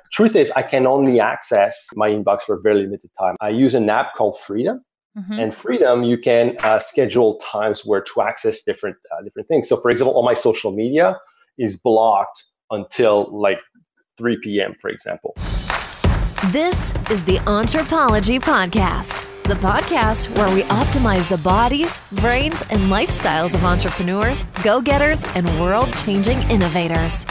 Truth is, I can only access my inbox for a very limited time. I use an app called Freedom. And Freedom, you can schedule times where to access different things. So for example, all my social media is blocked until like 3 p.m., for example. This is the Entrepology Podcast, the podcast where we optimize the bodies, brains, and lifestyles of entrepreneurs, go-getters, and world-changing innovators.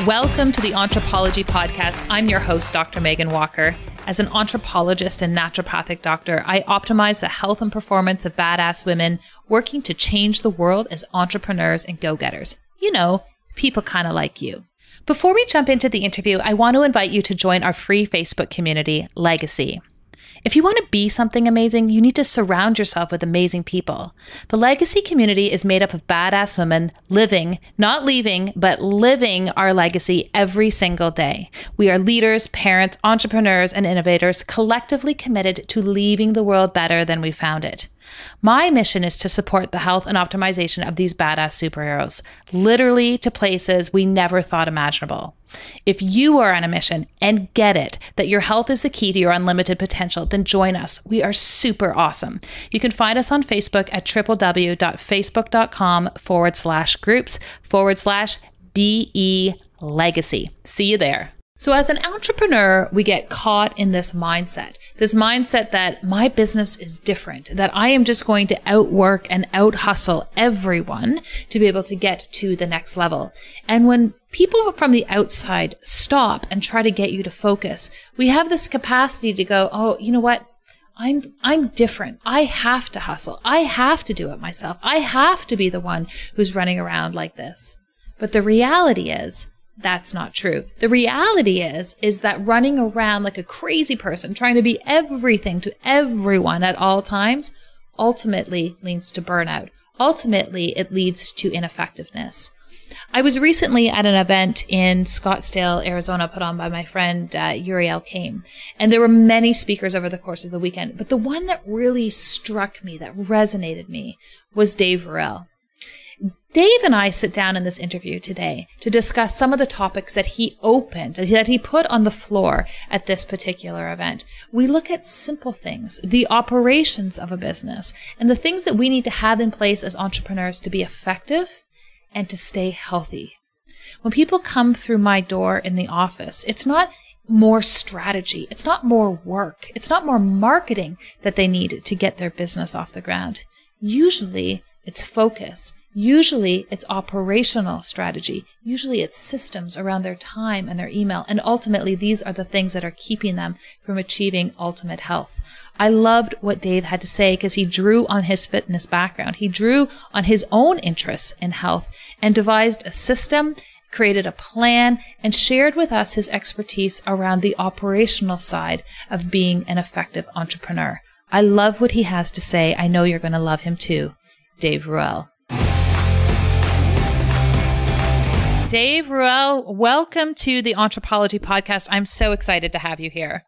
Welcome to the Entrepology Podcast. I'm your host, Dr. Megan Walker. As an anthropologist and naturopathic doctor, I optimize the health and performance of badass women working to change the world as entrepreneurs and go-getters. You know, people kind of like you. Before we jump into the interview, I want to invite you to join our free Facebook community, Legacy. If you want to be something amazing, you need to surround yourself with amazing people. The Legacy community is made up of badass women living, not leaving, but living our legacy every single day. We are leaders, parents, entrepreneurs, and innovators collectively committed to leaving the world better than we found it. My mission is to support the health and optimization of these badass superheroes, literally to places we never thought imaginable. If you are on a mission and get it that your health is the key to your unlimited potential, then join us. We are super awesome. You can find us on Facebook at www.facebook.com/groups/BE Legacy. See you there. So as an entrepreneur, we get caught in this mindset that my business is different, that I am just going to outwork and out-hustle everyone to be able to get to the next level. And when people from the outside stop and try to get you to focus, we have this capacity to go, oh, you know what? I'm different. I have to hustle. I have to do it myself. I have to be the one who's running around like this. But the reality is, that's not true. The reality is that running around like a crazy person, trying to be everything to everyone at all times, ultimately leads to burnout. Ultimately, it leads to ineffectiveness. I was recently at an event in Scottsdale, Arizona, put on by my friend Ruel came. And there were many speakers over the course of the weekend. But the one that really struck me, that resonated me, was Dave Ruel. Dave and I sit down in this interview today to discuss some of the topics that he opened, that he put on the floor at this particular event. We look at simple things, the operations of a business, and the things that we need to have in place as entrepreneurs to be effective and to stay healthy. When people come through my door in the office, it's not more strategy, it's not more work, it's not more marketing that they need to get their business off the ground. Usually, it's focus. Usually it's operational strategy. Usually it's systems around their time and their email. And ultimately, these are the things that are keeping them from achieving ultimate health. I loved what Dave had to say because he drew on his fitness background. He drew on his own interests in health and devised a system, created a plan, and shared with us his expertise around the operational side of being an effective entrepreneur. I love what he has to say. I know you're going to love him too. Dave Ruel. Dave Ruel, welcome to the Entrepology Podcast. I'm so excited to have you here.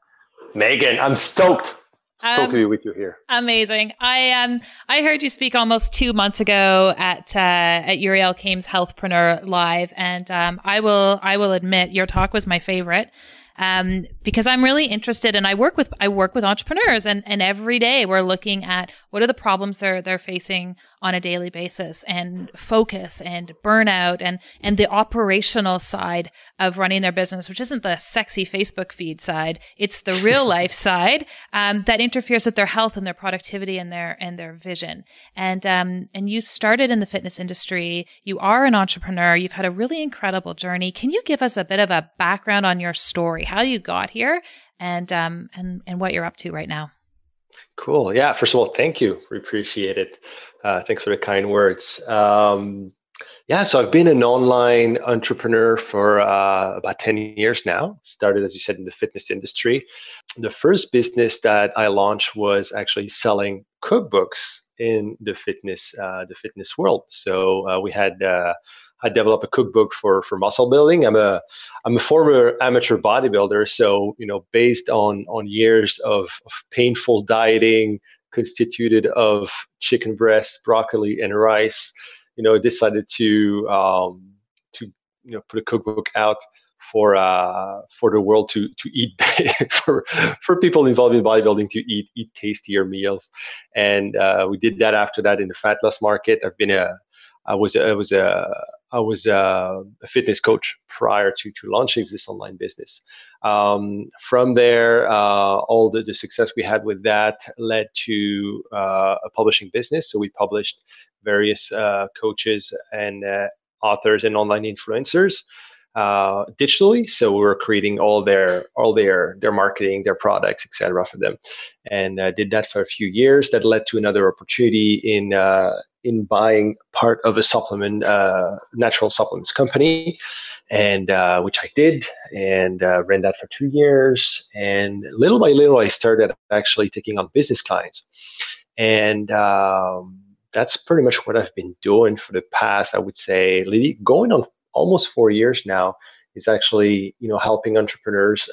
Megan, I'm stoked to be with you here. Amazing. I heard you speak almost 2 months ago at Ruel Kame's Healthpreneur Live, and I will admit your talk was my favorite. Because I'm really interested, and I work with entrepreneurs, and every day we're looking at what are the problems they're facing on a daily basis, and focus and burnout and the operational side of running their business, which isn't the sexy Facebook feed side. It's the real life side that interferes with their health and their productivity and their vision. And you started in the fitness industry. You are an entrepreneur. You've had a really incredible journey. Can you give us a bit of a background on your story, how you got here, and what you're up to right now? Cool. Yeah. First of all, thank you. We appreciate it. Thanks for the kind words. So I've been an online entrepreneur for about 10 years now. Started, as you said, in the fitness industry. The first business that I launched was actually selling cookbooks in the fitness world. So I developed a cookbook for muscle building. I'm a former amateur bodybuilder, so based on years of painful dieting, constituted of chicken breast, broccoli, and rice, decided to to put a cookbook out for the world to eat for people involved in bodybuilding to eat tastier meals, and we did that. After that, in the fat loss market, I was a fitness coach prior to launching this online business. From there, all the success we had with that led to a publishing business. So we published various coaches and authors and online influencers digitally. So we were creating all their marketing, their products, etc. for them, and did that for a few years. That led to another opportunity in buying part of a supplement, natural supplements company, and which I did, and ran that for 2 years. And little by little, I started actually taking on business clients, and that's pretty much what I've been doing for the past, I would say, going on almost 4 years now. Is actually helping entrepreneurs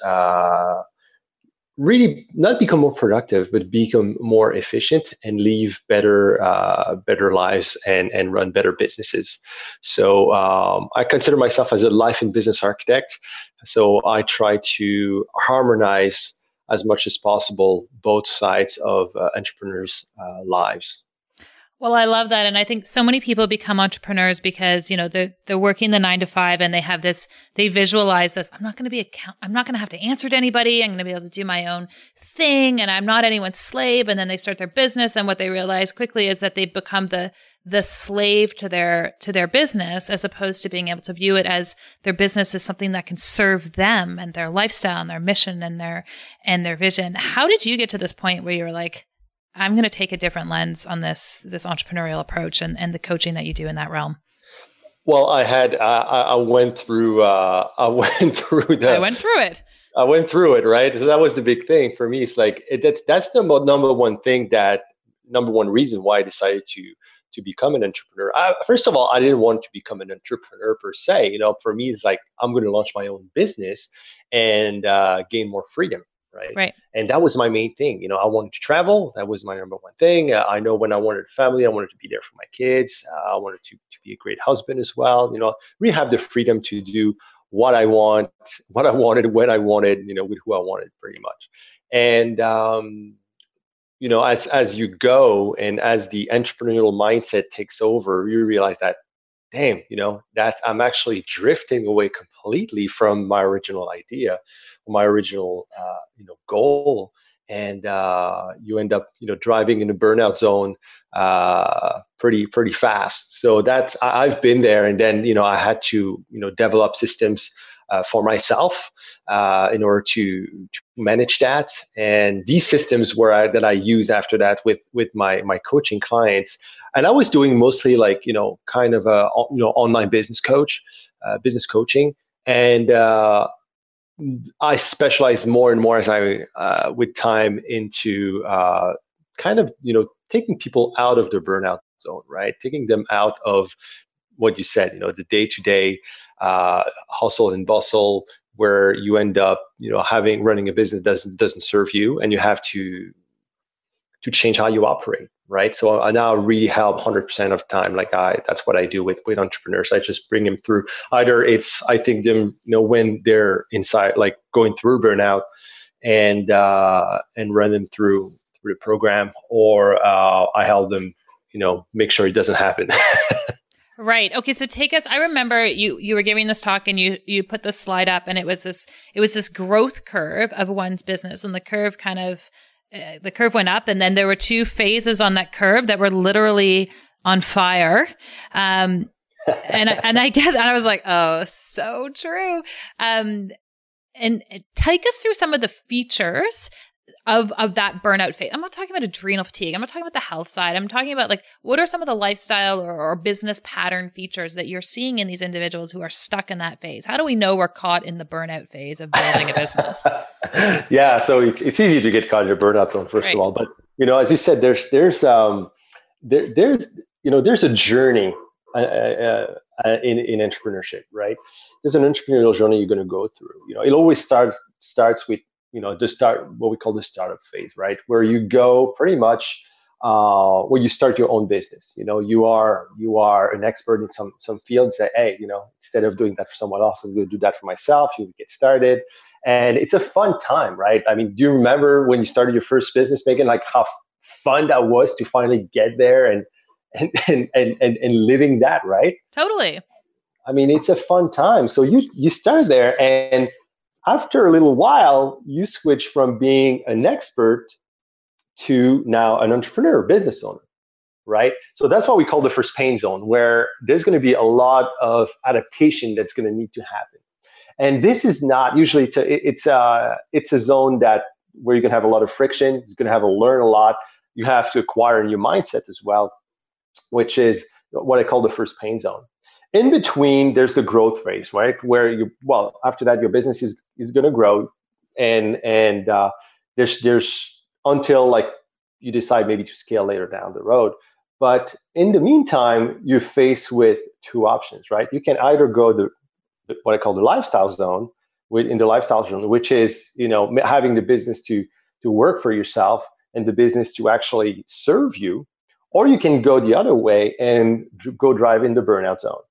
really not become more productive, but become more efficient and live better lives and run better businesses. So I consider myself as a life and business architect. So I try to harmonize as much as possible both sides of entrepreneurs' lives. Well, I love that. And I think so many people become entrepreneurs because, they're working the 9 to 5 and they have this, they visualize this. I'm not going to have to answer to anybody. I'm going to be able to do my own thing and I'm not anyone's slave. And then they start their business. And what they realize quickly is that they become the slave to their business, as opposed to being able to view it as their business as something that can serve them and their lifestyle and their mission and their vision. How did you get to this point where you were like, I'm going to take a different lens on this entrepreneurial approach and the coaching that you do in that realm? Well, I went through it. Right. So that was the big thing for me. It's like, that's the number one reason why I decided to become an entrepreneur. First of all, I didn't want to become an entrepreneur per se. For me, it's like, I'm going to launch my own business and gain more freedom. Right. And that was my main thing. I wanted to travel. That was my number one thing. I know when I wanted family, I wanted to be there for my kids. I wanted to be a great husband as well. Really have the freedom to do what I wanted, when I wanted, with who I wanted, pretty much. And, as you go and as the entrepreneurial mindset takes over, you realize that, damn, that I'm actually drifting away completely from my original idea, my original, goal. And you end up, driving in a burnout zone pretty fast. So I've been there. And then, I had to, develop systems for myself in order to manage that. And these systems that I use after that with my coaching clients. And I was doing mostly like, kind of a, online business coaching. And I specialize more and more as I, with time, into kind of, taking people out of the burnout zone, right? Taking them out of what you said, the day-to-day hustle and bustle, where you end up, running a business doesn't serve you, and you have to change how you operate, right? So I now really help 100% of the time. That's what I do with entrepreneurs. I just bring them through. Either I think them, when they're inside, like going through burnout, and run them through the program, or I help them, make sure it doesn't happen. Right. Okay. So take us, I remember you were giving this talk and you put this slide up, and it was this growth curve of one's business, and the curve went up, and then there were 2 phases on that curve that were literally on fire. And I get that. I was like, oh, so true. And take us through some of the features of that burnout phase. I'm not talking about adrenal fatigue. I'm not talking about the health side. I'm talking about what are some of the lifestyle or business pattern features that you're seeing in these individuals who are stuck in that phase? How do we know we're caught in the burnout phase of building a business? Yeah. So it's easy to get caught in the burnout zone, first of all, but, as you said, there's a journey in entrepreneurship, right? There's an entrepreneurial journey you're going to go through. It always starts with what we call the startup phase, right? Where you go pretty much when you start your own business. You are an expert in some fields. Say, hey, instead of doing that for someone else, I'm going to do that for myself. You get started, and it's a fun time, right? I mean, do you remember when you started your first business, Megan? Like how fun that was to finally get there and living that, right? Totally. I mean, it's a fun time. So you start there, and after a little while, you switch from being an expert to now an entrepreneur, business owner, right? So that's what we call the first pain zone, where there's going to be a lot of adaptation that's going to need to happen. And this is not usually it's a zone where you're going to have a lot of friction. You're going to have to learn a lot. You have to acquire a new mindset as well, which is what I call the first pain zone. In between, there's the growth phase, right? Where after that, your business is going to grow, and there's until like you decide maybe to scale later down the road. But in the meantime, you're faced with two options, right? You can either go what I call the lifestyle zone, which is having the business to work for yourself and the business to actually serve you, or you can go the other way and go drive in the burnout zone.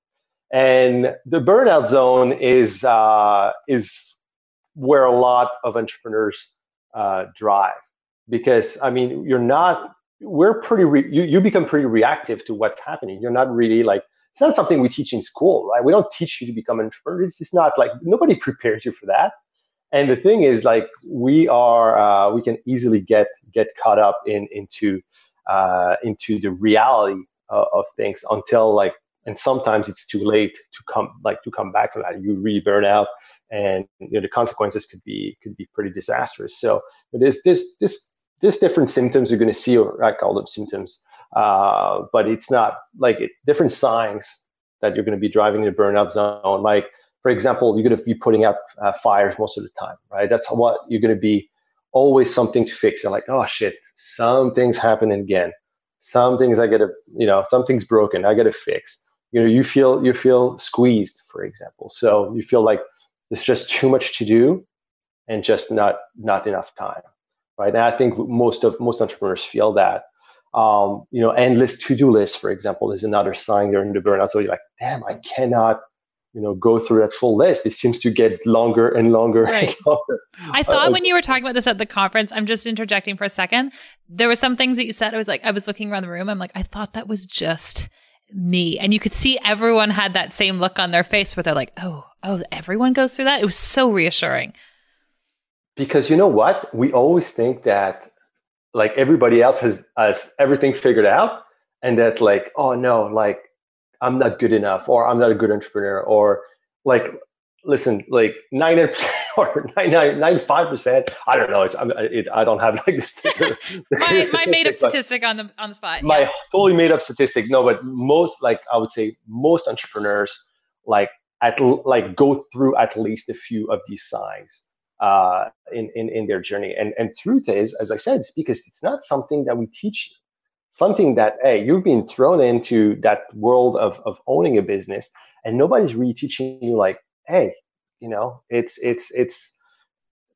And the burnout zone is where a lot of entrepreneurs drive. Because I mean, you become pretty reactive to what's happening. You're not really it's not something we teach in school, right? We don't teach you to become an entrepreneur. It's just not nobody prepares you for that. And the thing is, we can easily get caught up into the reality of things until and sometimes it's too late to come back from that. You really burn out, and the consequences could be pretty disastrous. So there's this different symptoms you're going to see, or I call them symptoms, but it's not different signs that you're going to be driving in the burnout zone. Like, for example, you're going to be putting out fires most of the time, right? That's what you're going to be always something to fix. You're like, oh shit, something's happening again. Something's something's broken. I got to fix. You feel squeezed, for example. So you feel like there's just too much to do and just not enough time. Right. And I think most entrepreneurs feel that. Endless to-do lists, for example, is another sign you're in the burnout. So you're like, damn, I cannot, go through that full list. It seems to get longer and longer. Right. And longer. I thought when you were talking about this at the conference, I'm just interjecting for a second. There were some things that you said. I was looking around the room. I'm like, I thought that was just me. And you could see everyone had that same look on their face where they're like, oh, everyone goes through that. It was so reassuring. Because you know what? We always think that everybody else has everything figured out, and that oh no, I'm not good enough, or I'm not a good entrepreneur, or listen, 90% or 95%. I don't know. I don't have this. my made up statistic on the spot. My totally made up statistic. No, but most I would say most entrepreneurs go through at least a few of these signs in their journey. And truth is, as I said, it's because it's not something that we teach you. Something that, hey, you've been thrown into that world of owning a business, and nobody's really teaching you hey, it's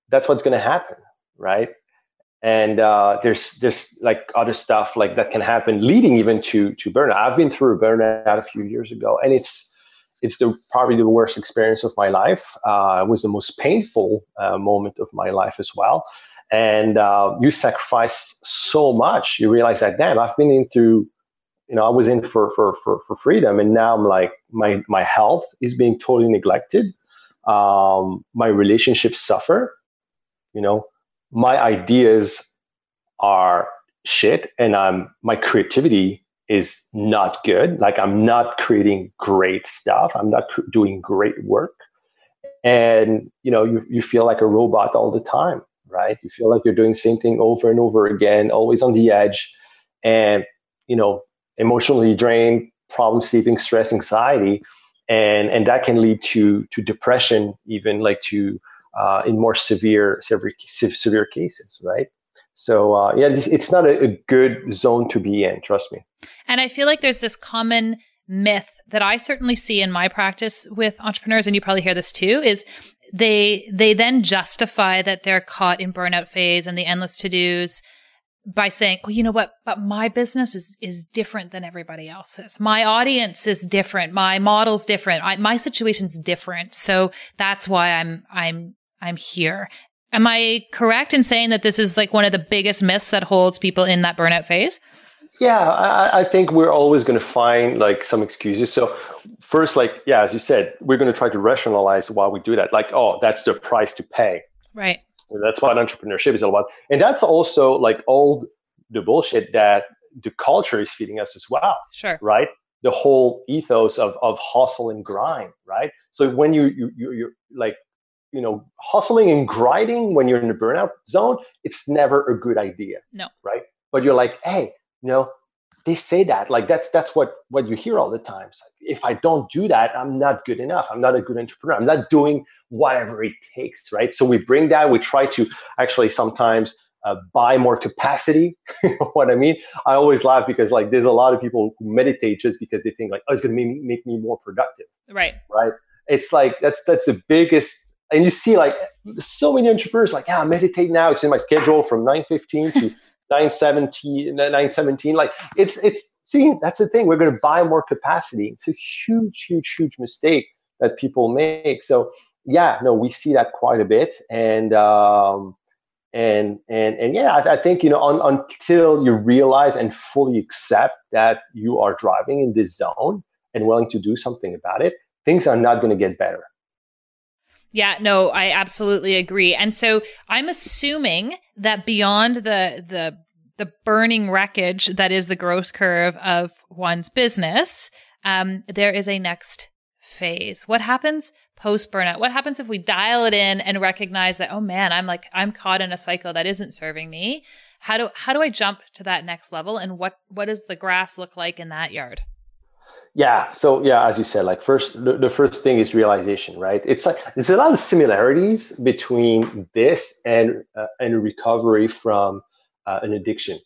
that's what's going to happen, right? And there's other stuff that can happen leading even to burnout. I've been through a burnout a few years ago, and it's probably the worst experience of my life. It was the most painful moment of my life as well. And you sacrifice so much. You realize that, damn, I've been I was in for freedom, and now I'm my health is being totally neglected. My relationships suffer. My ideas are shit, and my creativity is not good. I'm not creating great stuff. I'm not doing great work. And, you feel like a robot all the time, right? You feel like you're doing the same thing over and over again, always on the edge, and, emotionally drained, problem sleeping, stress, anxiety. And that can lead to depression, even in more severe cases, right? So it's not a good zone to be in, trust me. And I feel like there's this common myth that I certainly see in my practice with entrepreneurs, and you probably hear this too, is they then justify that they're caught in burnout phase and the endless to-dos by saying, oh, you know what, but my business is different than everybody else's. My audience is different. My model's different. My situation's different. So that's why I'm here. Am I correct in saying that this is like one of the biggest myths that holds people in that burnout phase? Yeah, I think we're always going to find like some excuses. So first, like, yeah, as you said, we're going to try to rationalize why we do that. Like, oh, that's the price to pay. Right. That's what entrepreneurship is all about. And that's also like all the bullshit that the culture is feeding us as well. Sure. Right. The whole ethos of hustle and grind. Right. So when you're like, hustling and grinding when you're in the burnout zone, it's never a good idea. No. Right. But you're like, hey, they say that, like, that's what you hear all the time. So if I don't do that, I'm not good enough. I'm not a good entrepreneur. I'm not doing whatever it takes, right? So we bring that, we try to actually sometimes buy more capacity. You know what I mean? I always laugh because like there's a lot of people who meditate just because they think like, oh, it's going to make me more productive. Right. Right. It's like, that's the biggest, and you see like so many entrepreneurs like, yeah, I meditate now. It's in my schedule from 9:15 to 9:17. Like see, that's the thing. We're going to buy more capacity. It's a huge mistake that people make. So yeah, no, we see that quite a bit. And yeah, I think, until you realize and fully accept that you are driving in this zone and willing to do something about it, things are not going to get better. Yeah, no, I absolutely agree. And so I'm assuming that beyond the burning wreckage that is the growth curve of one's business, there is a next phase. What happens post burnout? What happens if we dial it in and recognize that, oh man, I'm caught in a cycle that isn't serving me? How do I jump to that next level? And what does the grass look like in that yard? Yeah. So yeah, as you said, like the first thing is realization, right? It's like there's a lot of similarities between this and recovery from an addiction,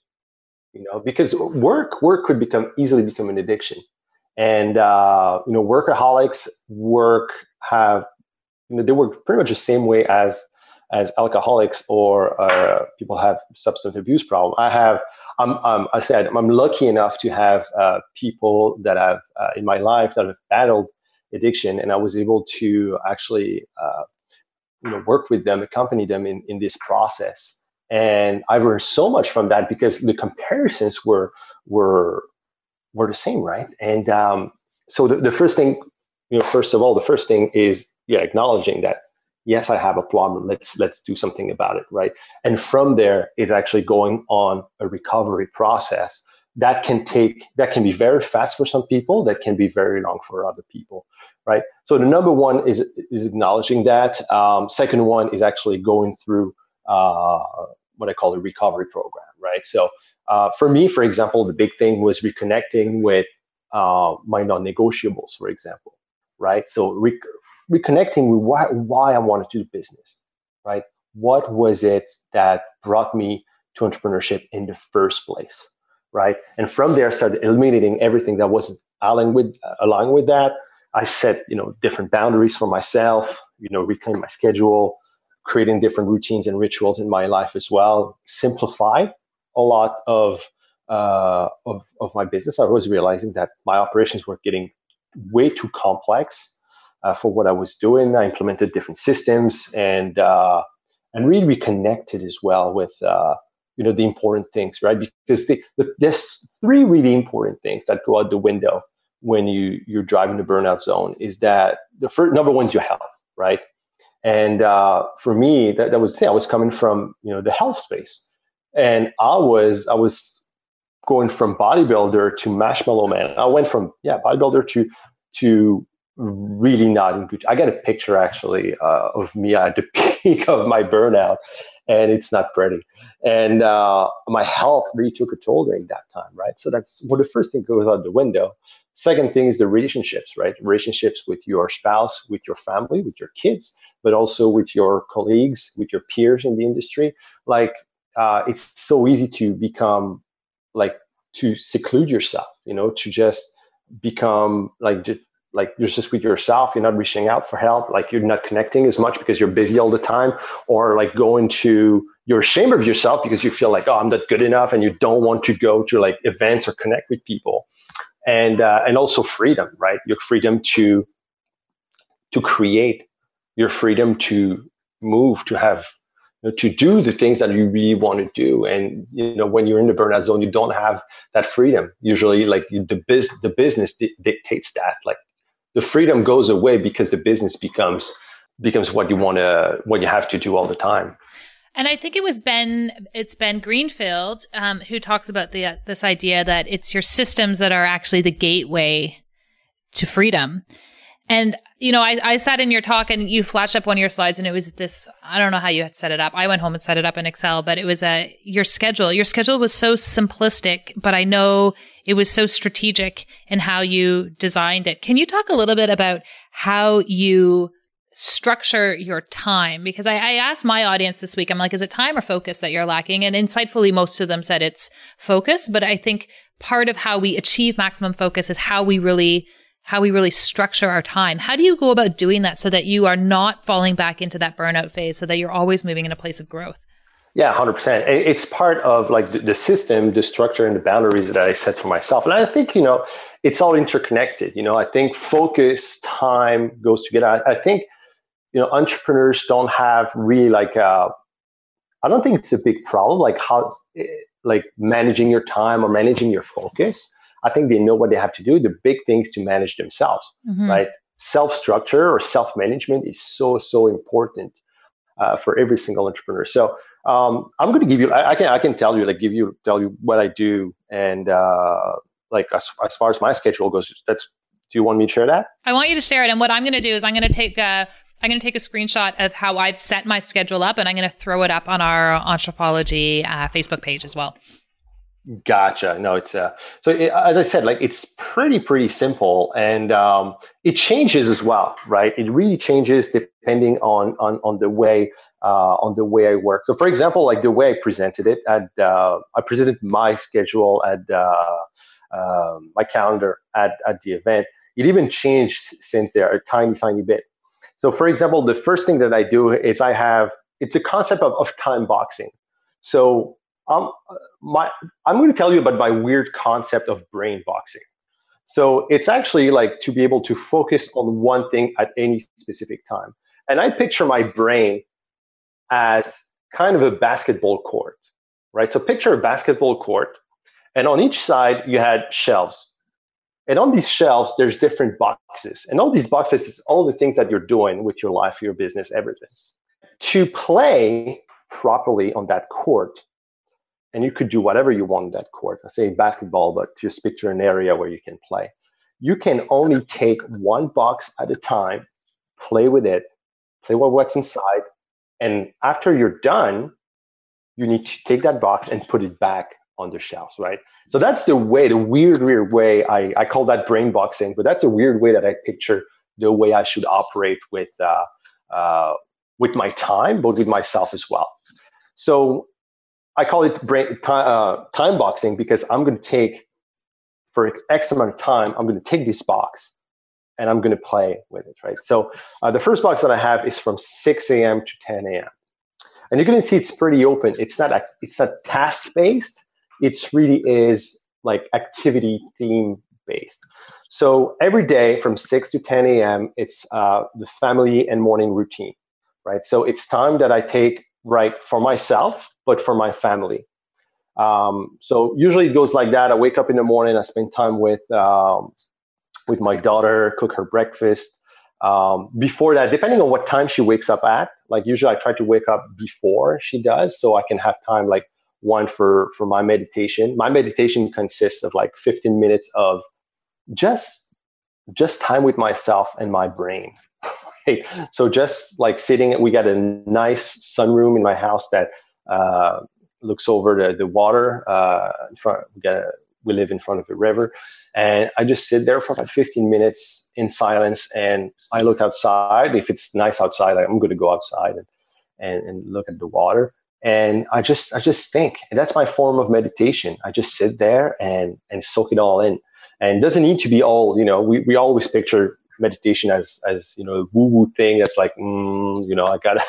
because work could easily become an addiction, and workaholics they work pretty much the same way as alcoholics or people have substance abuse problem. I'm lucky enough to have people that have in my life that have battled addiction, and I was able to actually work with them, accompany them in this process. And I learned so much from that because the comparisons were the same, right? And so the first thing, first of all, the first thing is acknowledging that, yes, I have a problem. Let's do something about it, right? And from there is actually going on a recovery process that can be very fast for some people, that can be very long for other people, right? So the number one is acknowledging that. Second one is actually going through what I call a recovery program, right? So for me, for example, the big thing was reconnecting with my non-negotiables, for example, right? So reconnecting with why I wanted to do business, right? What was it that brought me to entrepreneurship in the first place, right? And from there, I started eliminating everything that wasn't aligned with that. I set, different boundaries for myself, reclaim my schedule, creating different routines and rituals in my life as well. Simplified a lot of my business. I was realizing that my operations were getting way too complex for what I was doing. I implemented different systems and really reconnected as well with the important things, right? Because there's three really important things that go out the window when you're driving the burnout zone. Is that the first number one is your health, right? And for me, that was I was coming from the health space, and I was going from bodybuilder to marshmallow man. I went from bodybuilder to really not in good. I got a picture actually of me at the peak of my burnout, and it's not pretty. And my health really took a toll during that time, right? So that's the first thing goes out the window. Second thing is the relationships, right? Relationships with your spouse, with your family, with your kids, but also with your colleagues, with your peers in the industry. Like it's so easy to become to seclude yourself, to just become you're just with yourself. You're not reaching out for help. Like you're not connecting as much because you're busy all the time, or like going to you're ashamed of yourself because you feel like, oh, I'm not good enough, and you don't want to go to like events or connect with people. And also freedom, right? Your freedom to create, your freedom to move, to have, to do the things that you really want to do. And when you're in the burnout zone, you don't have that freedom. Usually, like the business dictates that. Like the freedom goes away because the business becomes what you have to do all the time. And I think it's Ben Greenfield who talks about this idea that it's your systems that are actually the gateway to freedom. And, I sat in your talk and you flashed up one of your slides, and it was this, I don't know how you had set it up. I went home and set it up in Excel, but it was your schedule. Your schedule was so simplistic, but I know it was so strategic in how you designed it. Can you talk a little bit about how you structure your time? Because I asked my audience this week, I'm like, is it time or focus that you're lacking? And insightfully, most of them said it's focus. But I think part of how we achieve maximum focus is how we really structure our time. How do you go about doing that so that you are not falling back into that burnout phase, so that you're always moving in a place of growth? Yeah, 100%. It's part of like the system, the structure, and the boundaries that I set for myself. And I think, it's all interconnected. I think focus, time goes together. I think, entrepreneurs don't have really like, I don't think it's a big problem, like how, like managing your time or managing your focus. I think they know what they have to do. The big thing is to manage themselves, right? Self-structure or self-management is so, so important for every single entrepreneur. So I'm going to give you, I can tell you, tell you what I do. And like as far as my schedule goes, do you want me to share that? I want you to share it. And what I'm going to do is I'm going to take a screenshot of how I've set my schedule up, and I'm going to throw it up on our Entrepreneurism Facebook page as well. Gotcha. No, it's as I said, like it's pretty simple, and it changes as well, right? It really changes depending on the way I work. So, for example, like the way I presented it, I presented my schedule at my calendar at the event. It even changed since there a tiny bit. So, for example, the first thing that I do is it's a concept of time boxing. So I'm going to tell you about my weird concept of brain boxing. So it's actually like to be able to focus on one thing at any specific time. And I picture my brain as kind of a basketball court, right? So picture a basketball court, and on each side you had shelves. And on these shelves, there's different boxes. And all these boxes is all the things that you're doing with your life, your business, everything. To play properly on that court, and you could do whatever you want on that court. I say basketball, but just picture an area where you can play. You can only take one box at a time, play with it, play with what's inside. And after you're done, you need to take that box and put it back on the shelves, right? So that's the weird way, I call that brain boxing, but that's a weird way that I picture the way I should operate with my time, but with myself as well. So I call it time boxing because I'm going to take, for X amount of time, I'm going to take this box and I'm going to play with it, right? So the first box that I have is from 6 a.m. to 10 a.m. And you're going to see it's pretty open. It's not task-based. It's really is like activity theme-based. So every day from 6 to 10 a.m., it's the family and morning routine, right? So it's time that I take right for myself, but for my family. So usually it goes like that. I wake up in the morning, I spend time with my daughter, cook her breakfast. Before that, depending on what time she wakes up at, like usually I try to wake up before she does, so I can have time like one for my meditation. My meditation consists of like 15 minutes of just time with myself and my brain. Right? So just like sitting, we got a nice sunroom in my house that looks over the water. In front, we live in front of a river, and I just sit there for about 15 minutes in silence, and I look outside. If it's nice outside, I'm going to go outside and look at the water. And I just think, and that's my form of meditation. I just sit there and soak it all in. And it doesn't need to be all, we always picture meditation as a woo-woo thing that's like, I gotta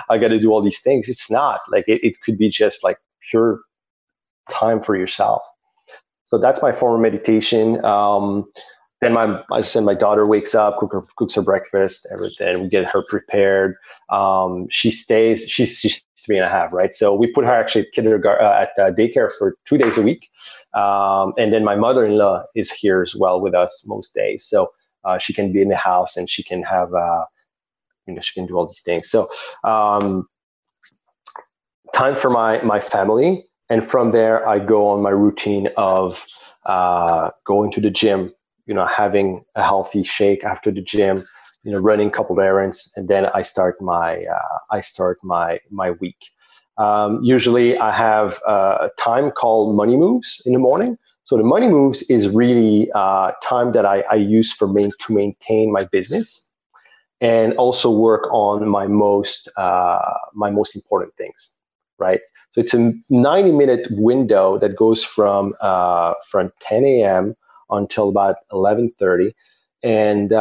I gotta do all these things. It's not. Like it could be just like pure time for yourself. So that's my form of meditation. Then as I said, my daughter wakes up, cooks her breakfast, everything. We get her prepared. She's 3.5, right? So we put her actually at daycare for 2 days a week. And then my mother-in-law is here as well with us most days. So she can be in the house and she can have, she can do all these things. So time for my family. And from there, I go on my routine of going to the gym, having a healthy shake after the gym, running a couple of errands, and then I start my week. Usually, I have a time called Money Moves in the morning. So the Money Moves is really time that I use to maintain my business, and also work on my most important things. Right. So it's a 90-minute window that goes from 10 a.m. until about 11:30. And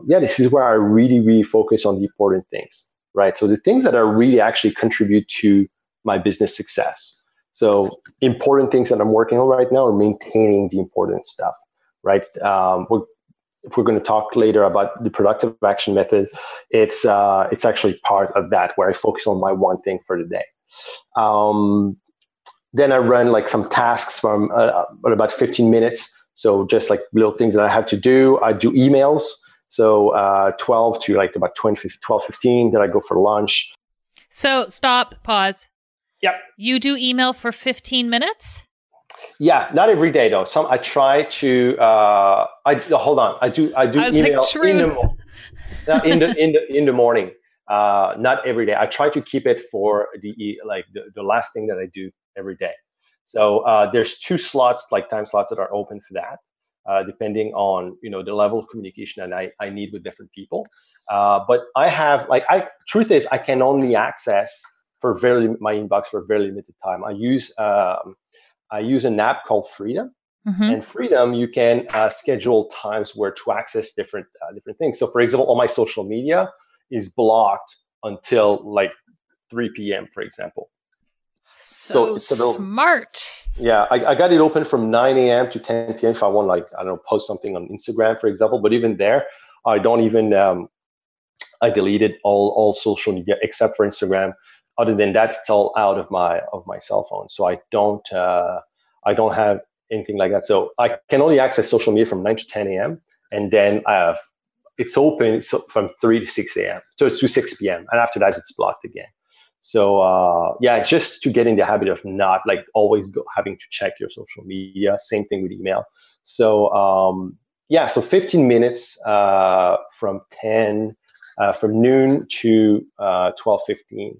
this is where I really, really focus on the important things, right? So the things that are really actually contribute to my business success. So important things that I'm working on right now are maintaining the important stuff, right? If we're going to talk later about the productive action method, it's actually part of that where I focus on my one thing for the day. Then I run like some tasks from about 15 minutes. So just like little things that I have to do. I do emails. So 12 to like about 12:15. Then I go for lunch. So stop, pause. Yep. You do email for 15 minutes? Yeah, not every day though. I try to. Hold on. I do email in the morning. Not every day. I try to keep it for the last thing that I do every day. So there's 2 slots, like time slots, that are open for that, depending on the level of communication that I need with different people. But I have truth is I can only access my inbox for a very limited time. I use an app called Freedom. Mm-hmm. And Freedom, you can schedule times where to access different things. So for example, all my social media is blocked until like 3 p.m., for example. So smart. Yeah, I got it open from 9 a.m. to 10 p.m. if I want, post something on Instagram, for example. But even there, I don't even, I deleted all social media except for Instagram. Other than that, it's all out of my cell phone. So I don't have anything like that. So I can only access social media from 9 to 10 a.m. And then it's open from 3 to 6 a.m. So it's to 6 p.m. And after that, it's blocked again. So it's just to get in the habit of not always having to check your social media. Same thing with email. So so 15 minutes from noon to 12:15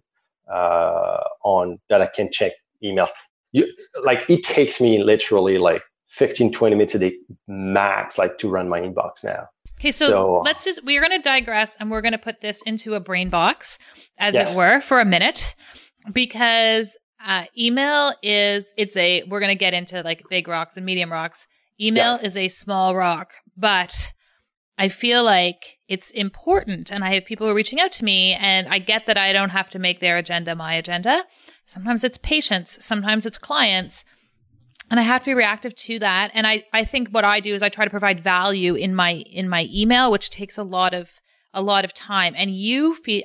on that I can check emails. It takes me literally 15-20 minutes a day max to run my inbox now. Okay, so we're going to digress and we're going to put this into a brain box, as it were, for a minute, because email we're going to get into big rocks and medium rocks. Email is a small rock, but I feel like it's important. And I have people who are reaching out to me, and I get that I don't have to make their agenda my agenda. Sometimes it's patients, sometimes it's clients. And I have to be reactive to that. And I think what I do is I try to provide value in my email, which takes a lot of time. And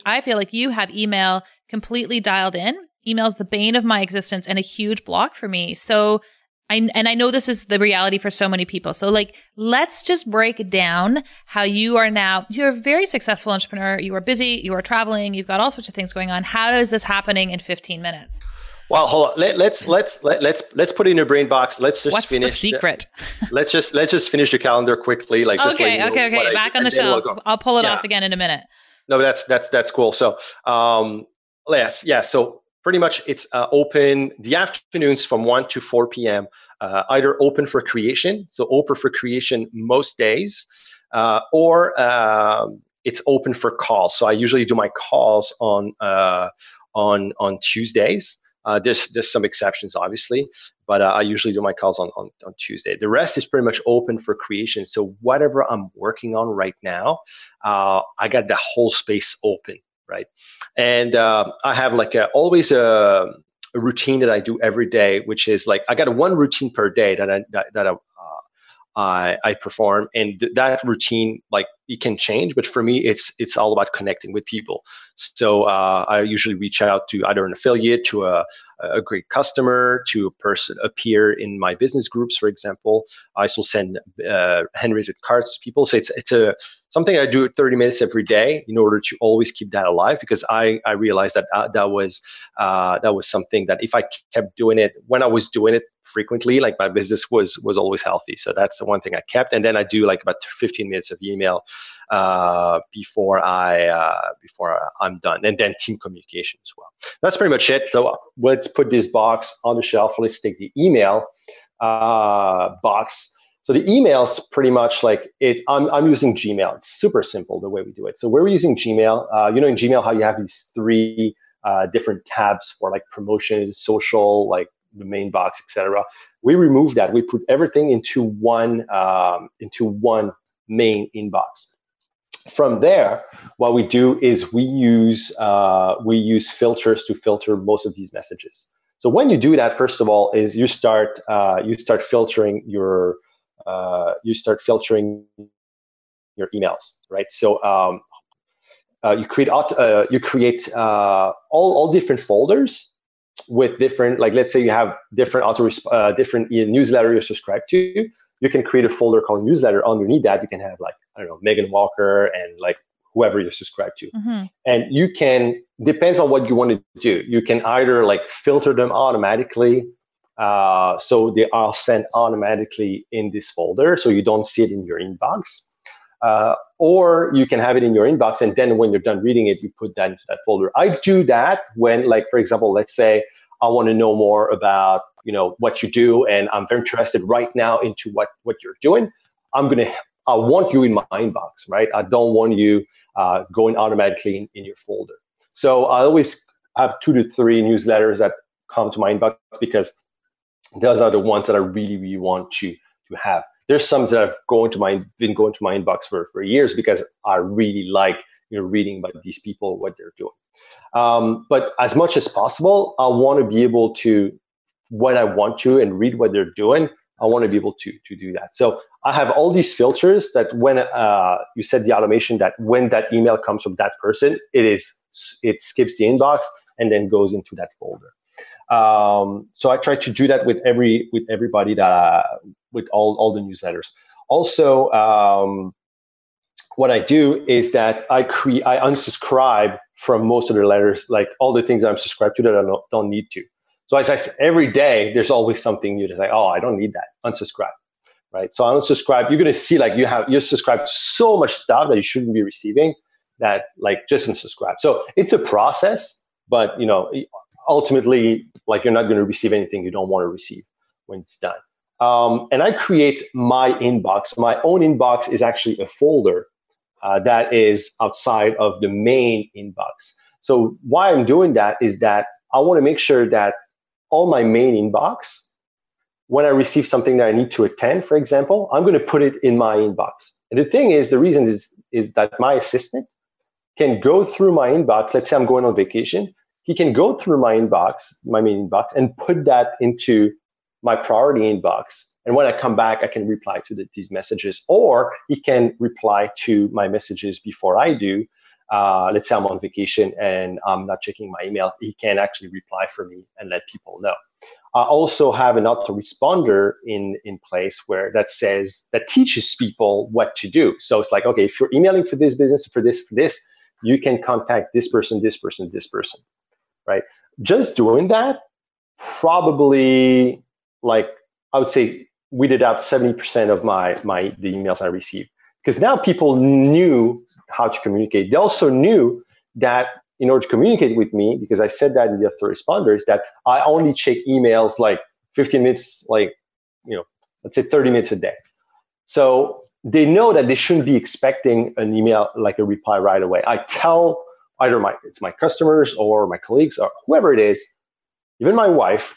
I feel like you have email completely dialed in. Email's the bane of my existence and a huge block for me. So I know this is the reality for so many people. So let's just break down how you're a very successful entrepreneur. You are busy, you are traveling, you've got all sorts of things going on. How is this happening in 15 minutes? Well, hold on. Let's put it in your brain box. Let's just What's finish. The secret? Let's just finish the calendar quickly. Okay. Back on the shelf. I'll pull it off again in a minute. No, that's cool. So, So pretty much it's open the afternoons from 1 to 4 p.m. Either open for creation, so open for creation most days, or it's open for calls. So I usually do my calls on Tuesdays. There's some exceptions, obviously, but I usually do my calls on Tuesday. The rest is pretty much open for creation. So whatever I'm working on right now, I got the whole space open, right? And I have like always a routine that I do every day, which is like I got one routine per day that I perform, and that routine, like, it can change, but for me, it's all about connecting with people. So I usually reach out to either an affiliate, to a great customer, to a peer in my business groups, for example. I also send handwritten cards to people. So it's something I do 30 minutes every day in order to always keep that alive, because I realized that that was something that if I kept doing it, when I was doing it frequently, like, my business was always healthy. So that's the one thing I kept. And then I do like about 15 minutes of email before I'm done, and then team communication as well. That's pretty much it. So let's put this box on the shelf. Let's take the email box. So the email's pretty much like it. I'm using Gmail. It's super simple the way we do it. So we're using Gmail. In Gmail, how you have these three different tabs for like promotions, social, like the main box, etc. We remove that. We put everything into one main inbox. From there, what we do is we use filters to filter most of these messages. So when you do that, first of all, is you start filtering your emails, right? So you create all different folders with different, like, let's say you have different different newsletter you're subscribed to. You can create a folder called newsletter. Underneath that, you can have, like, I don't know, Megan Walker and like whoever you're subscribed to. Mm-hmm. And you can, depends on what you want to do. You can either like filter them automatically, so they are sent automatically in this folder, so you don't see it in your inbox. Or you can have it in your inbox, and then when you're done reading it, you put that into that folder. I do that when, like, for example, let's say I want to know more about, what you do, and I'm very interested right now into what you're doing. I want you in my inbox, right? I don't want you going automatically in your folder. So I always have 2 to 3 newsletters that come to my inbox, because those are the ones that I really, really want to have. There's some that have been going to my inbox for years, because I really like reading about these people, what they're doing. But as much as possible, I want to be able to, when I want to and read what they're doing, I want to be able to do that. So I have all these filters that when you set the automation that when that email comes from that person, it skips the inbox and then goes into that folder. So I try to do that with everybody with all the newsletters. Also, what I do is that I unsubscribe from most of the letters, like all the things I'm subscribed to that I don't need to. So as I said, every day there's always something new that's like, oh, I don't need that. Unsubscribe, right? So I unsubscribe. You're gonna see like you're subscribed to so much stuff that you shouldn't be receiving, that like just unsubscribe. So it's a process, but ultimately, like, you're not going to receive anything you don't want to receive when it's done. And I create my inbox. My own inbox is actually a folder that is outside of the main inbox. So why I'm doing that is that I want to make sure that all my main inbox, when I receive something that I need to attend, for example, I'm going to put it in my inbox. And the reason is that my assistant can go through my inbox. Let's say I'm going on vacation. He can go through my inbox, my main inbox, and put that into my priority inbox. And when I come back, I can reply to these messages, or he can reply to my messages before I do. Let's say I'm on vacation and I'm not checking my email. He can actually reply for me and let people know. I also have an autoresponder in place that teaches people what to do. So it's like, okay, if you're emailing for this business, for this, you can contact this person, right? Just doing that, probably, like, I would say weeded out 70% of the emails I received. Because now people knew how to communicate. They also knew that in order to communicate with me, because I said that in the autoresponders, that I only check emails like 15 minutes, like, let's say 30 minutes a day. So they know that they shouldn't be expecting an email, like a reply right away. I tell either it's my customers or my colleagues or whoever it is, even my wife,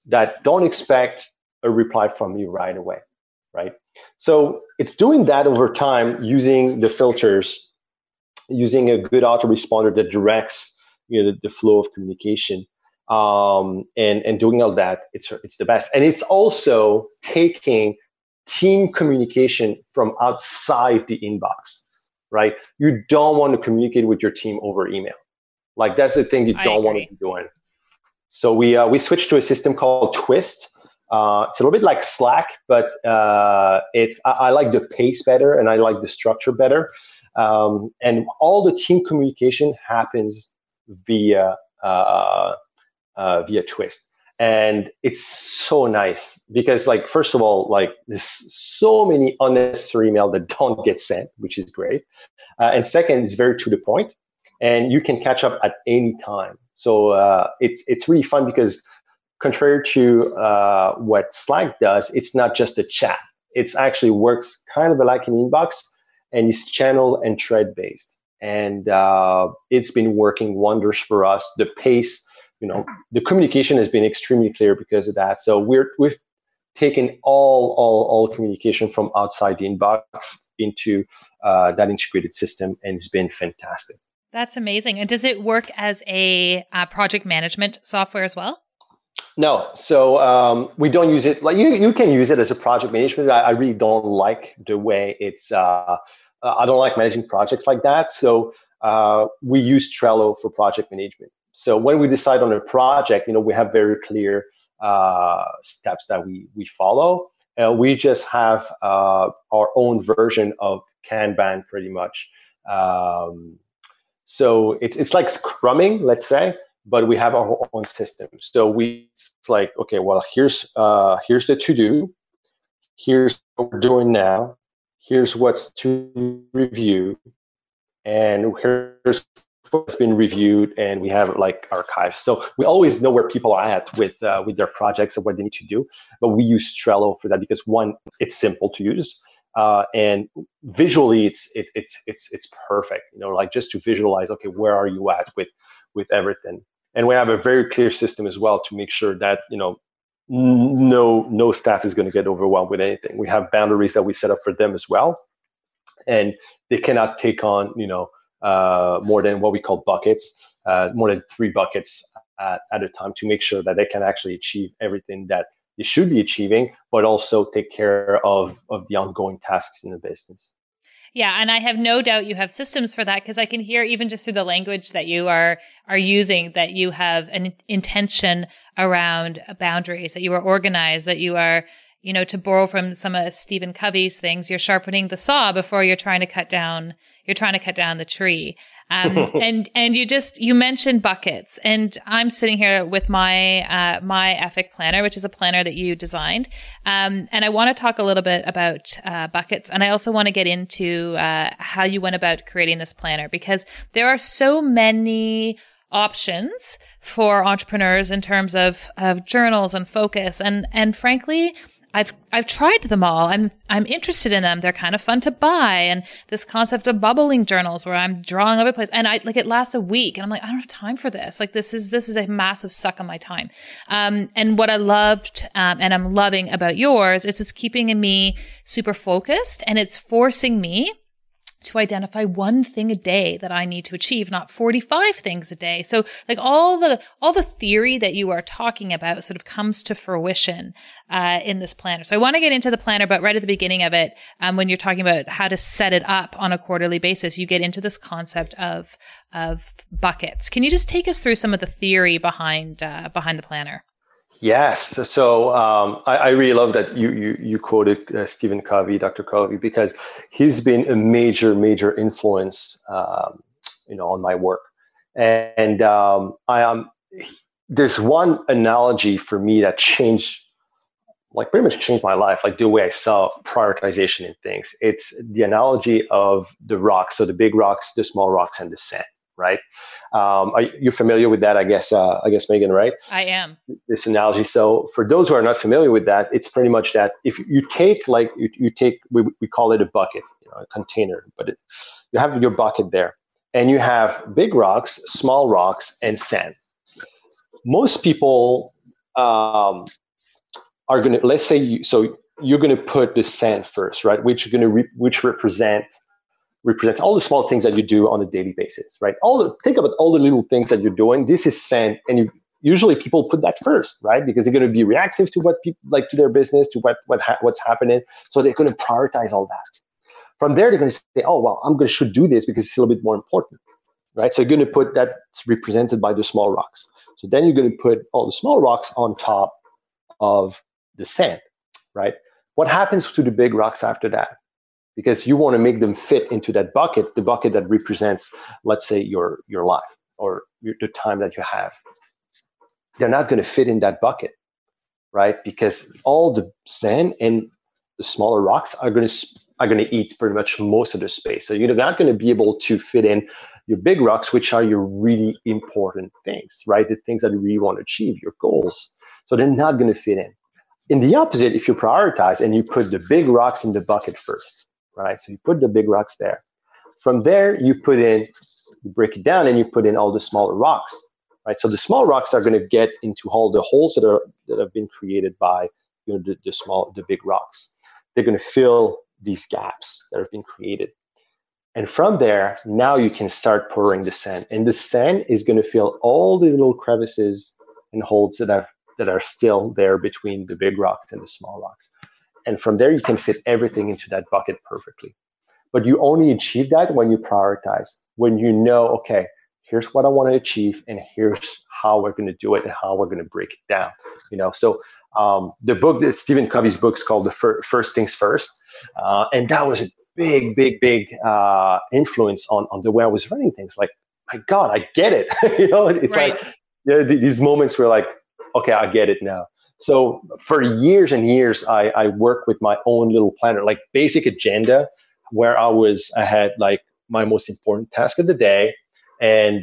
that don't expect a reply from me right away, right? So it's doing that over time using the filters, using a good autoresponder that directs the flow of communication, and doing all that. It's the best, and it's also taking team communication from outside the inbox, right? You don't want to communicate with your team over email. Like that's the thing you don't want to be doing. So we switched to a system called Twist. It's a little bit like Slack, but I like the pace better and I like the structure better. And all the team communication happens via Twist. And it's so nice because, like, first of all, like, there's so many unnecessary emails that don't get sent, which is great. And second, it's very to the point, and you can catch up at any time. So it's really fun because, contrary to what Slack does, it's not just a chat. It's actually works kind of like an inbox, and it's channel and thread based. And it's been working wonders for us. The pace, the communication has been extremely clear because of that. So we've taken all communication from outside the inbox into that integrated system, and it's been fantastic. That's amazing. And does it work as a project management software as well? No, so we don't use it. Like you can use it as a project management. I really don't like the way it's. I don't like managing projects like that. So we use Trello for project management. So when we decide on a project, we have very clear steps that we follow. We just have our own version of Kanban, pretty much. So it's like scrumming, let's say, but we have our own system. So it's like, okay, well, here's the to-do. Here's what we're doing now. Here's what's to review. And here's what's been reviewed, and we have like archives. So we always know where people are at with their projects and what they need to do. But we use Trello for that because, one, it's simple to use. And visually, it's perfect. Like just to visualize, okay, where are you at with everything? And we have a very clear system as well to make sure that no staff is going to get overwhelmed with anything. We have boundaries that we set up for them as well, and they cannot take on more than what we call buckets, more than 3 buckets at a time, to make sure that they can actually achieve everything that they should be achieving, but also take care of the ongoing tasks in the business. Yeah, and I have no doubt you have systems for that, because I can hear, even just through the language that you are using, that you have an intention around boundaries, that you are organized, that you are, to borrow from some of Stephen Covey's things, you're sharpening the saw before you're trying to cut down the tree. And you mentioned buckets, and I'm sitting here with my Epic planner, which is a planner that you designed. And I want to talk a little bit about buckets. And I also want to get into how you went about creating this planner, because there are so many options for entrepreneurs in terms of journals and focus. And frankly, I've tried them all. I'm interested in them. They're kind of fun to buy. And this concept of bubbling journals where I'm drawing over the place, and it lasts a week, and I'm like, I don't have time for this. Like, this is a massive suck on my time. And what I loved, and I'm loving about yours, is it's keeping me super focused, and it's forcing me to identify one thing a day that I need to achieve, not 45 things a day. So like all the theory that you are talking about sort of comes to fruition in this planner. So I want to get into the planner, but right at the beginning of it, when you're talking about how to set it up on a quarterly basis, you get into this concept of buckets. Can you just take us through some of the theory behind the planner? Yes. So I really love that you quoted Stephen Covey, Dr. Covey, because he's been a major influence, on my work. And there's one analogy for me that pretty much changed my life, like the way I saw prioritization in things. It's the analogy of the rocks, so the big rocks, the small rocks, and the sand. Right? Are you familiar with that? I guess, Megan, right? I am. This analogy. So for those who are not familiar with that, it's pretty much that if you take, we call it a bucket, a container, but you have your bucket there, and you have big rocks, small rocks, and sand. most people are going to, let's say, you're going to put the sand first, right? Which represents all the small things that you do on a daily basis, right? Think about all the little things that you're doing. This is sand, and usually people put that first, right? Because they're going to be reactive to what people like, to their business, to what's happening. So they're going to prioritize all that. From there, they're going to say, oh, well, should do this because it's a little bit more important, right? So you're going to put that represented by the small rocks. So then you're going to put all the small rocks on top of the sand, right? What happens to the big rocks after that? Because you want to make them fit into that bucket, the bucket that represents, let's say, your life or the time that you have. They're not going to fit in that bucket, right? Because all the sand and the smaller rocks are going to eat pretty much most of the space. So you're not going to be able to fit in your big rocks, which are your really important things, right? The things that you really want to achieve, your goals. So they're not going to fit in. In the opposite, if you prioritize and you put the big rocks in the bucket first, right? So you put the big rocks there. From there, you break it down and you put in all the smaller rocks, right? So the small rocks are going to get into all the holes that have been created by the big rocks. They're going to fill these gaps that have been created. And from there, now you can start pouring the sand. And the sand is going to fill all the little crevices and holes that are still there between the big rocks and the small rocks. And from there, you can fit everything into that bucket perfectly. But you only achieve that when you prioritize, when you know, okay, here's what I want to achieve, and here's how we're going to do it, and how we're going to break it down. So the book, Stephen Covey's book, is called The First Things First, and that was a big influence on the way I was running things. Like, my God, I get it. It's right. Like these moments where like, okay, I get it now. So for years and years, I worked with my own little planner, like basic agenda, where I had like my most important task of the day, and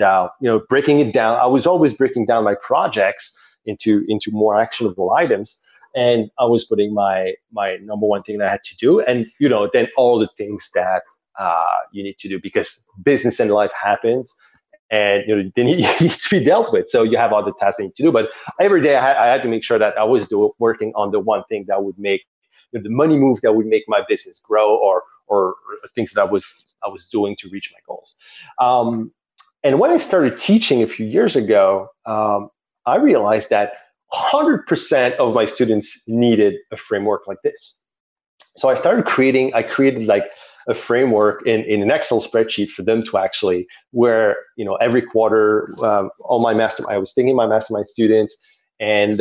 breaking it down. I was always breaking down my projects into more actionable items, and I was putting my number one thing that I had to do, and then all the things that you need to do, because business and life happens. And they need to be dealt with. So you have other tasks that you need to do. But every day I had to make sure that I was working on the one thing that would make the money move, that would make my business grow, or things that I was doing to reach my goals. And when I started teaching a few years ago, I realized that 100% of my students needed a framework like this. So I created like a framework in an Excel spreadsheet for them to actually, where, every quarter, I was taking my mastermind students, and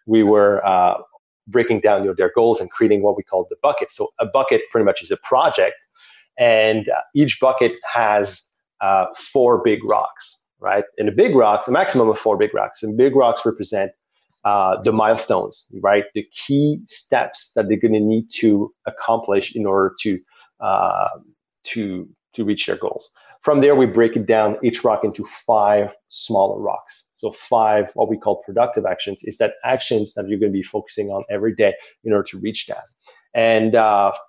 we were breaking down their goals and creating what we call the bucket. So a bucket pretty much is a project, and each bucket has 4 big rocks, right? And the big rocks, a maximum of 4 big rocks, and big rocks represent the milestones, right? The key steps that they're going to need to accomplish in order to reach their goals. From there, we break it down, each rock, into 5 smaller rocks. So 5, what we call productive actions, is that actions that you're going to be focusing on every day in order to reach that. And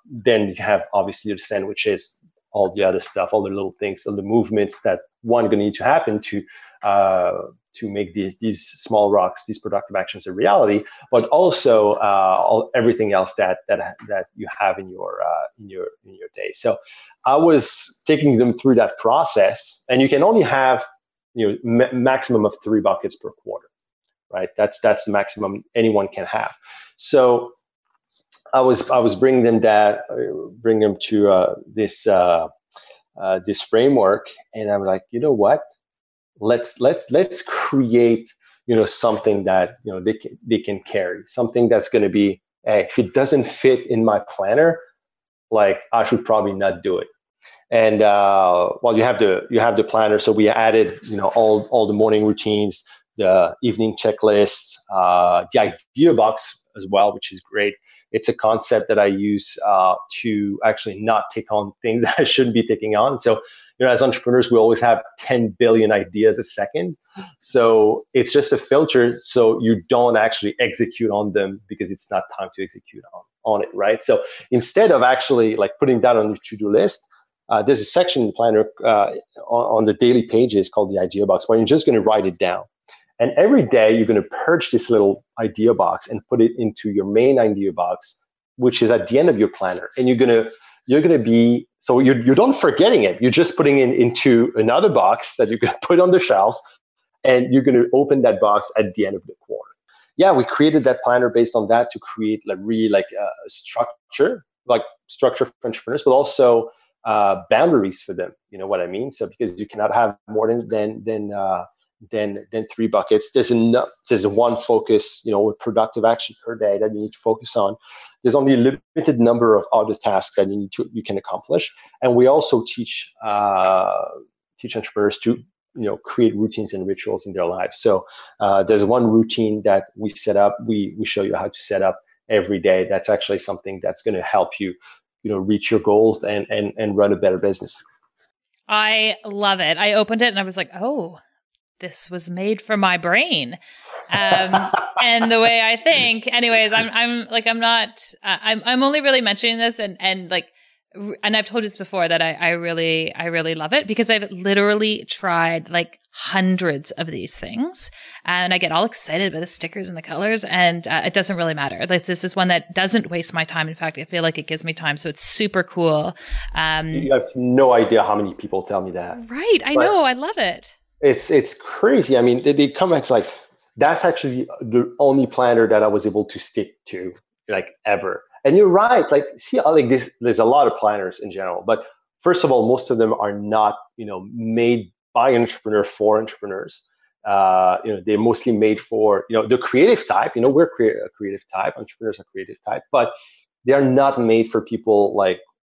then you have obviously the sand, which is all the other stuff, all the little things, all the movements that going to need to happen to make these small rocks, these productive actions, a reality, but also everything else that you have in your day. So I was taking them through that process, and you can only have maximum of 3 buckets per quarter, right? That's the maximum anyone can have. So I was bringing them to this framework, and I'm like, you know what? Let's create something that they can carry, something that's going to be, hey, if it doesn't fit in my planner, like, I should probably not do it. And you have the planner, so we added all the morning routines, the evening checklist, the idea box as well, which is great. It's a concept that I use to actually not take on things that I shouldn't be taking on. So, as entrepreneurs, we always have 10 billion ideas a second. So it's just a filter, so you don't actually execute on them because it's not time to execute on it, right? So instead of actually like putting that on your to-do list, there's a section in the planner on the daily pages called the idea box, where you're just going to write it down. And every day you're going to purge this little idea box and put it into your main idea box, which is at the end of your planner. And you're gonna be, so you're not forgetting it. You're just putting it into another box that you're gonna put on the shelves, and you're gonna open that box at the end of the quarter. Yeah, we created that planner based on that to create a structure for entrepreneurs, but also boundaries for them. You know what I mean? So because you cannot have more than 3 buckets. There's one focus, with productive action per day that you need to focus on. There's only a limited number of other tasks that you can accomplish. And we also teach entrepreneurs to create routines and rituals in their lives. So there's one routine that we set up. We show you how to set up every day. That's actually something that's going to help you, reach your goals and run a better business. I love it. I opened it and I was like, oh, this was made for my brain. And the way I think, anyways, I'm only really mentioning this and I've told you this before that I really love it because I've literally tried like hundreds of these things and I get all excited by the stickers and the colors and it doesn't really matter. Like this is one that doesn't waste my time. In fact, I feel like it gives me time. So it's super cool. You have no idea how many people tell me that. Right. I know. I love it. It's crazy. I mean, they come back like, that's actually the only planner that I was able to stick to ever. And you're right. There's a lot of planners in general, but first of all, most of them are not, made by an entrepreneur for entrepreneurs. They're mostly made for, the creative type. We're a creative type. Entrepreneurs are creative type, but they are not made for people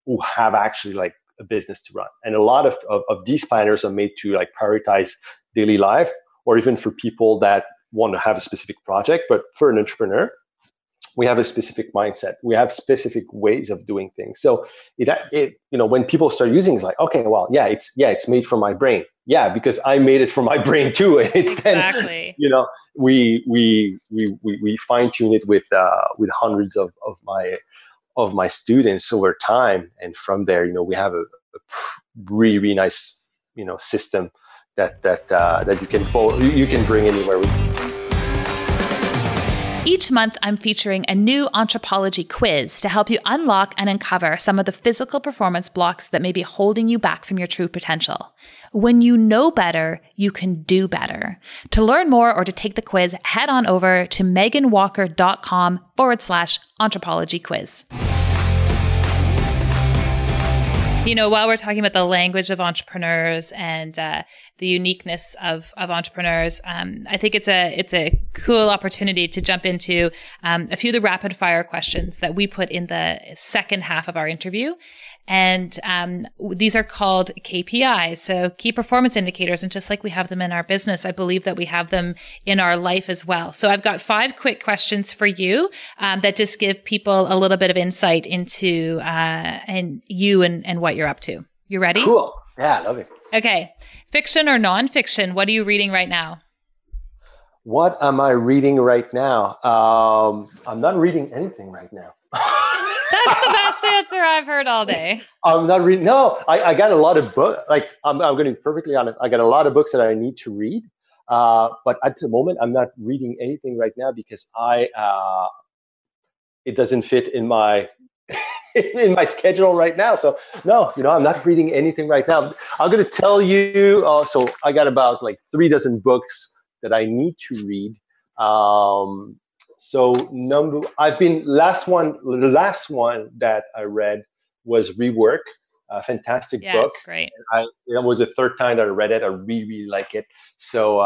who have actually a business to run. And a lot of these planners are made to prioritize daily life, or even for people that want to have a specific project. But for an entrepreneur, we have a specific mindset. We have specific ways of doing things. So when people start using it, it's like, okay, well, it's made for my brain. Yeah, because I made it for my brain too. And exactly. Then, we fine tune it with hundreds of my students over time, and from there, we have a really, really nice, system that you can bring anywhere. Each month, I'm featuring a new Anthropology quiz to help you unlock and uncover some of the physical performance blocks that may be holding you back from your true potential. When you know better, you can do better. To learn more or to take the quiz, head on over to meganwalker.com/anthropology quiz. While we're talking about the language of entrepreneurs and the uniqueness of entrepreneurs, I think it's a cool opportunity to jump into a few of the rapid fire questions that we put in the second half of our interview. And these are called KPIs, so key performance indicators. And just like we have them in our business, I believe that we have them in our life as well. So I've got 5 quick questions for you that just give people a little bit of insight into and you and what you're up to. You ready? Cool. Yeah, I love it. Okay. Fiction or nonfiction? What are you reading right now? What am I reading right now? I'm not reading anything right now. That's the best answer I've heard all day. I'm not reading. No, I got a lot of books. I'm going to be perfectly honest. I got a lot of books that I need to read. But at the moment, I'm not reading anything right now because it doesn't fit in my in my schedule right now. So no, I'm not reading anything right now. I'm going to tell you. So I got about 3 dozen books that I need to read. So the last one that I read was Rework, a fantastic book. Yeah, it's great. It was the 3rd time that I read it. I really, really like it. So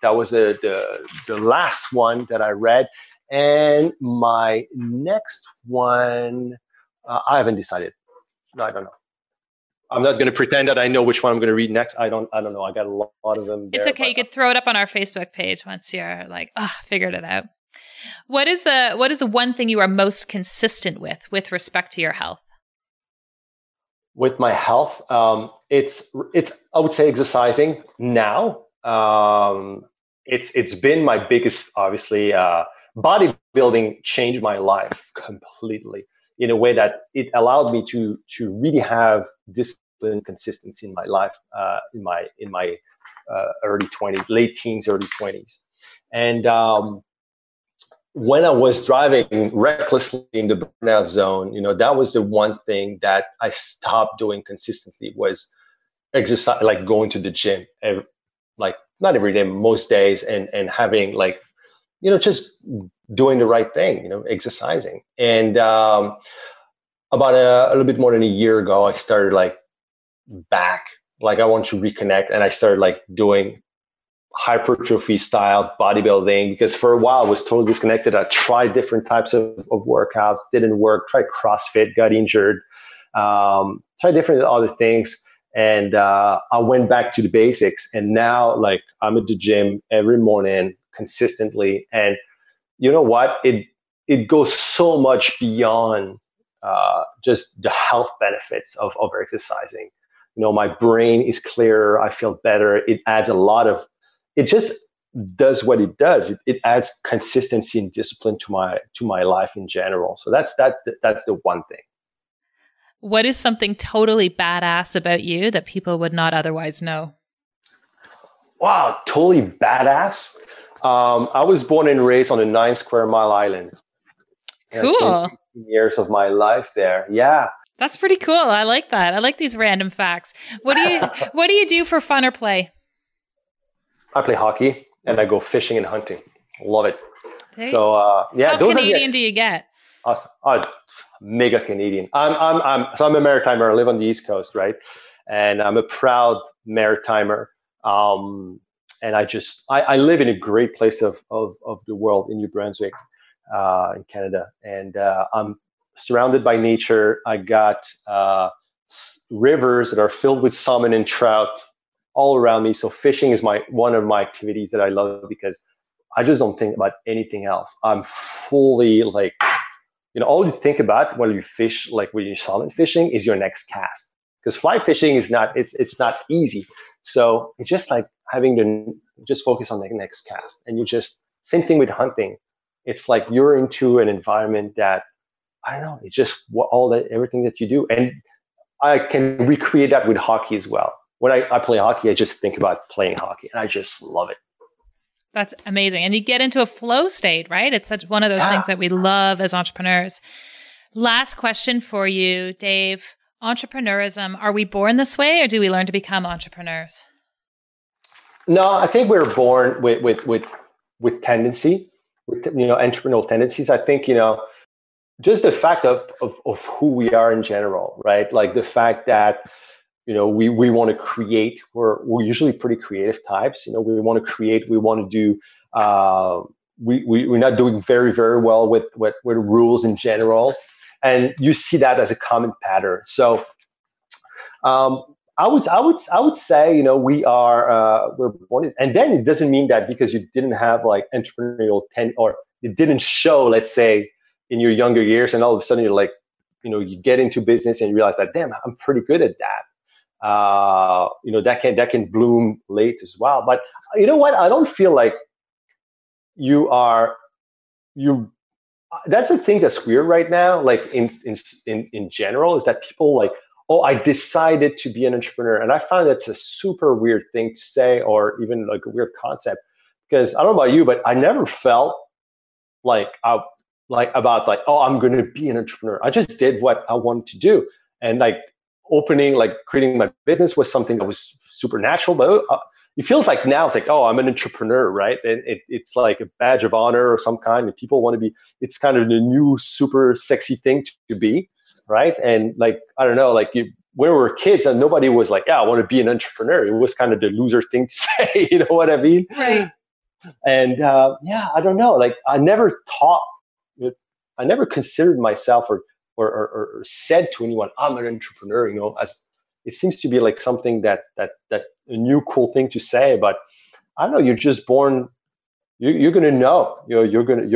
that was the last one that I read. And my next one, I haven't decided. No, I don't know. I'm not going to pretend that I know which one I'm going to read next. I don't know. I got a lot of them there. It's okay. You could throw it up on our Facebook page once you're figured it out. What is the one thing you are most consistent with respect to your health? With my health, it's I would say exercising now. It's been my biggest, obviously, bodybuilding changed my life completely in a way that it allowed me to really have discipline, consistency in my life, in my early 20s, late teens, early 20s. And when I was driving recklessly in the burnout zone, that was the one thing that I stopped doing consistently was exercise, like going to the gym, like not every day, most days, and having like, just doing the right thing, exercising. And about a little bit more than a year ago, I started like back, like I want to reconnect, and I started like doing hypertrophy style bodybuilding, because for a while I was totally disconnected. I tried different types of workouts, didn't work, tried CrossFit, got injured, tried different other things. And I went back to the basics, and now like I'm at the gym every morning consistently. And you know what? It goes so much beyond just the health benefits of exercising. My brain is clearer. I feel better. It adds a lot of, it just does what it does. It adds consistency and discipline to my life in general. So that's the one thing. What is something totally badass about you that people would not otherwise know? Wow, totally badass. I was born and raised on a 9 square mile island. Cool. 18 years of my life there. Yeah. That's pretty cool. I like that. I like these random facts. What do you do for fun or play? I play hockey and I go fishing and hunting. Love it. How Canadian do you get? Awesome. Mega Canadian. I'm a maritimer. I live on the East Coast, right? And I'm a proud maritimer. And I live in a great place of the world in New Brunswick, in Canada. And I'm surrounded by nature. I got rivers that are filled with salmon and trout all around me. So fishing is one of my activities that I love, because I just don't think about anything else. I'm fully like, all you think about when you fish, like when you're salmon fishing, is your next cast. Because fly fishing is not, it's not easy. So it's just like having to just focus on the next cast. And same thing with hunting. It's like you're into an environment that, I don't know, it's just everything that you do. And I can recreate that with hockey as well. When I play hockey, I just think about playing hockey, and I just love it. That's amazing. And you get into a flow state, right? It's such one of those things that we love as entrepreneurs. Last question for you, Dave. Entrepreneurism, are we born this way, or do we learn to become entrepreneurs? No, I think we're born with tendency, with entrepreneurial tendencies. I think, just the fact of who we are in general, right? Like the fact that, we want to create. We're usually pretty creative types. We want to create. We want to do. We're not doing very, very well with rules in general, and you see that as a common pattern. So, I would say, we're born, and then it doesn't mean that because you didn't have like entrepreneurial or it didn't show, let's say, in your younger years, and all of a sudden you're like, you get into business and you realize that, damn, I'm pretty good at that. That can bloom late as well. But you know what? I don't feel like you. That's a thing that's weird right now. Like in general, is that people like, oh, I decided to be an entrepreneur, and I find that's a super weird thing to say, or even like a weird concept. Because I don't know about you, but I never felt like oh, I'm going to be an entrepreneur. I just did what I wanted to do, and like creating my business was something that was super natural. But it feels like now it's like, oh, I'm an entrepreneur, right? And it's like a badge of honor or some kind, and people want to be. It's kind of the new super sexy thing to be, right? And like, I don't know, like when we were kids, and nobody was like, yeah, I want to be an entrepreneur. It was kind of the loser thing to say, you know what I mean? Right. And I don't know. Like I never considered myself or said to anyone, I'm an entrepreneur, as it seems to be like something that a new cool thing to say. But I don't know, you're just born, you're going to know, you're going to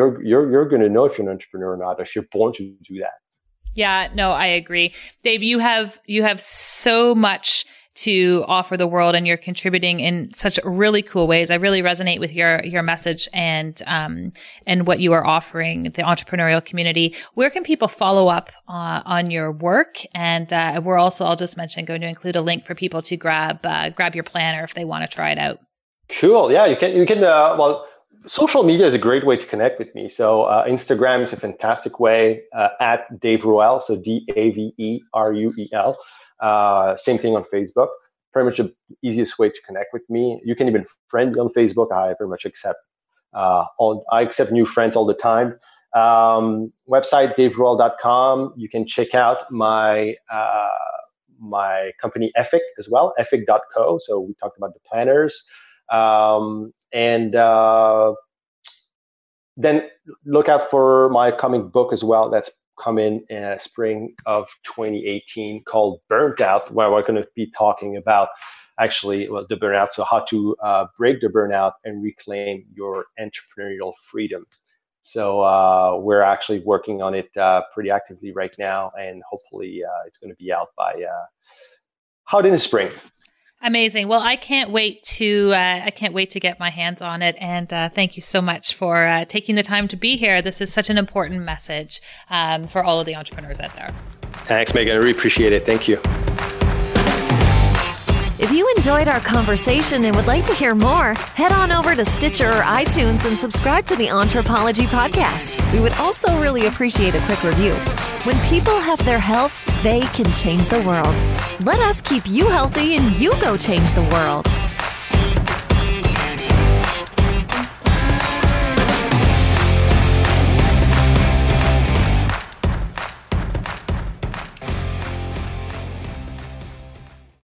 know if you're an entrepreneur or not, if you're born to do that. Yeah, no, I agree. Dave, you have so much to offer the world, and you're contributing in such really cool ways. I really resonate with your message and what you are offering the entrepreneurial community. Where can people follow up on your work? And we're also, I'll just mention, going to include a link for people to grab your planner if they want to try it out. Cool. Yeah, you can. Well, social media is a great way to connect with me. So Instagram is a fantastic way, at Dave Ruel, so DAVERUEL. Same thing on Facebook. Pretty much the easiest way to connect with me. You can even friend me on Facebook. I very much accept new friends all the time. Website daveruel.com. You can check out my company Effic as well, effic.co. So we talked about the planners. Then look out for my coming book as well. That's coming in spring of 2018, called Burnout, where we're going to be talking about the burnout. So how to break the burnout and reclaim your entrepreneurial freedom. So we're actually working on it pretty actively right now, and hopefully it's going to be out in the spring. Amazing. Well, I can't wait to get my hands on it. And thank you so much for taking the time to be here. This is such an important message for all of the entrepreneurs out there. Thanks, Megan. I really appreciate it. Thank you. If you enjoyed our conversation and would like to hear more, head on over to Stitcher or iTunes and subscribe to the Entrepology podcast. We would also really appreciate a quick review. When people have their health, they can change the world. Let us keep you healthy and you go change the world.